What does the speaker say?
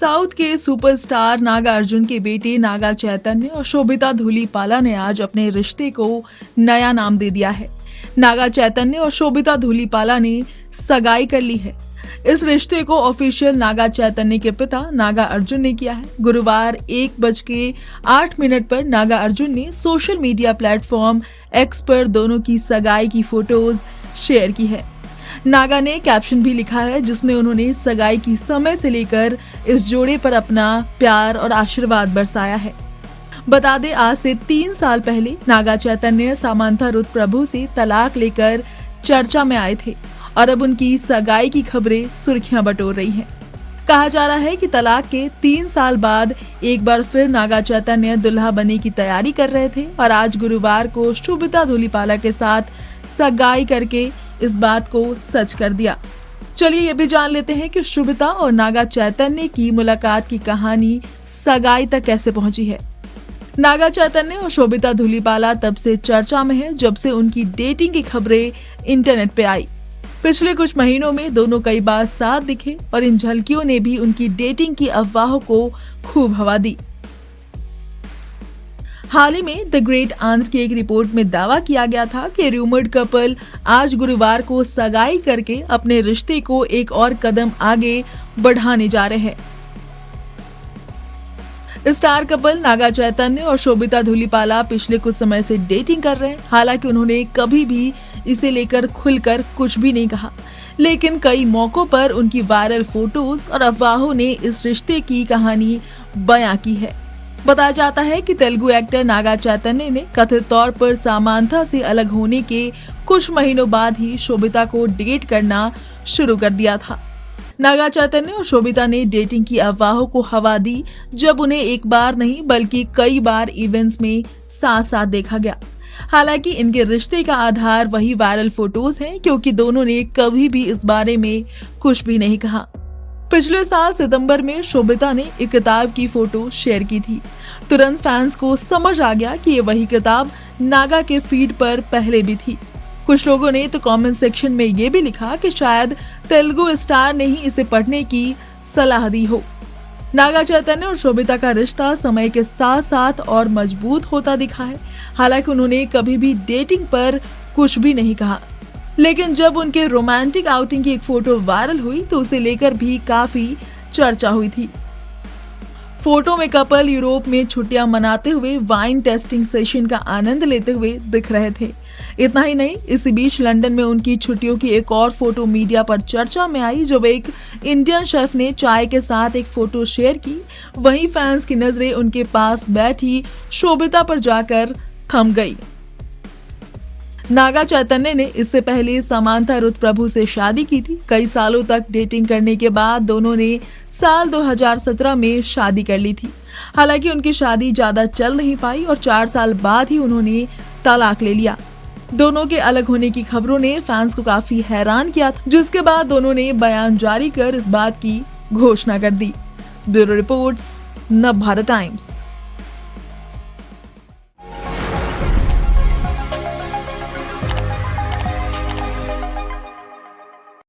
South के superstar Naga Arjun के बेटे नागा चैतन्य और शोभिता धूलिपाला ने आज अपने रिश्ते को नया नाम दे दिया है। नागा चैतन्य और शोभिता धूलिपाला ने सगाई कर ली है। इस रिश्ते को ऑफिशियल नागा चैतन्य के पिता नागा अर्जुन ने किया है। गुरुवार 1:08 पर नागा अर्जुन ने सोशल मीडिया प्लेटफॉर्म एक्स पर दोनों की सगाई की फोटोज शेयर की है। नागा ने कैप्शन भी लिखा है जिसमें उन्होंने सगाई की समय से लेकर इस जोड़े पर अपना प्यार और आशीर्वाद बरसाया है। बता दें, आज से 3 साल पहले नागा चैतन्य सामांथा रुथ प्रभु से तलाक लेकर चर्चा में आए थे और अब उनकी सगाई की खबरें सुर्खियां बटोर रही हैं। कहा जा रहा है कि तलाक के 3 साल बाद एक बार फिर नागा चैतन्य दुल्हा बनने की तैयारी कर रहे थे और आज गुरुवार को शोभिता धूलिपाला के साथ सगाई करके इस बात को सच कर दिया। चलिए ये भी जान लेते हैं कि शोभिता और नागा चैतन्य की मुलाकात की कहानी सगाई तक कैसे पहुंची है। नागा चैतन्य और शोभिता धूलिपाला तब से चर्चा में है जब से उनकी डेटिंग की खबरें इंटरनेट पे आई। पिछले कुछ महीनों में दोनों कई बार साथ दिखे और इन झलकियों ने भी उनकी डेटिंग की अफवाहों को खूब हवा दी। हाल ही में द ग्रेट आंध्र की एक रिपोर्ट में दावा किया गया था कि रूमर्ड कपल आज गुरुवार को सगाई करके अपने रिश्ते को एक और कदम आगे बढ़ाने जा रहे हैं। स्टार कपल नागा चैतन्य और शोभिता धूलिपाला पिछले कुछ समय से डेटिंग कर रहे हैं। हालांकि उन्होंने कभी भी इसे लेकर खुलकर कुछ भी नहीं कहा, लेकिन कई मौकों पर उनकी वायरल फोटोज और अफवाहों ने इस रिश्ते की कहानी बयां की है। बताया जाता है कि तेलुगु एक्टर नागा चैतन्य ने कथित तौर पर सामांथा से अलग होने के कुछ महीनों बाद ही शोभिता को डेट करना शुरू कर दिया था। नागा चैतन्य और शोभिता ने डेटिंग की अफवाहों को हवा दी जब उन्हें एक बार नहीं बल्कि कई बार इवेंट्स में साथ साथ देखा गया। हालांकि इनके रिश्ते का आधार वही वायरल फोटोज हैं, क्योंकि दोनों ने कभी भी इस बारे में कुछ भी नहीं कहा। पिछले साल सितंबर में शोभिता ने एक किताब की फोटो शेयर की थी। तुरंत फैंस को समझ आ गया कि ये वही किताब नागा के फीड पर पहले भी थी। कुछ लोगों ने तो कमेंट सेक्शन में ये भी लिखा कि शायद तेलुगु स्टार ने ही इसे पढ़ने की सलाह दी हो। नागा चैतन्य और शोभिता का रिश्ता समय के साथ साथ और मजबूत होता दिखा है। हालांकि उन्होंने कभी भी डेटिंग पर कुछ भी नहीं कहा, लेकिन जब उनके रोमांटिक आउटिंग की एक फोटो वायरल हुई तो उसे लेकर भी काफी चर्चा हुई थी। फोटो में कपल यूरोप में छुट्टियां मनाते हुए वाइन टेस्टिंग सेशन का आनंद लेते हुए दिख रहे थे। इतना ही नहीं, इसी बीच लंदन में उनकी छुट्टियों की एक और फोटो मीडिया पर चर्चा में आई, जब एक इंडियन शेफ ने चाय के साथ एक फोटो शेयर की। वहीं फैंस की नजरें उनके पास बैठी शोभिता पर जाकर थम गई। नागा चैतन्य ने इससे पहले सामांथा रुथ प्रभु से शादी की थी। कई सालों तक डेटिंग करने के बाद दोनों ने साल 2017 में शादी कर ली थी। हालांकि उनकी शादी ज्यादा चल नहीं पाई और 4 साल बाद ही उन्होंने तलाक ले लिया। दोनों के अलग होने की खबरों ने फैंस को काफी हैरान किया था, जिसके बाद दोनों ने बयान जारी कर इस बात की घोषणा कर दी। Bureau reports, Navbharat times.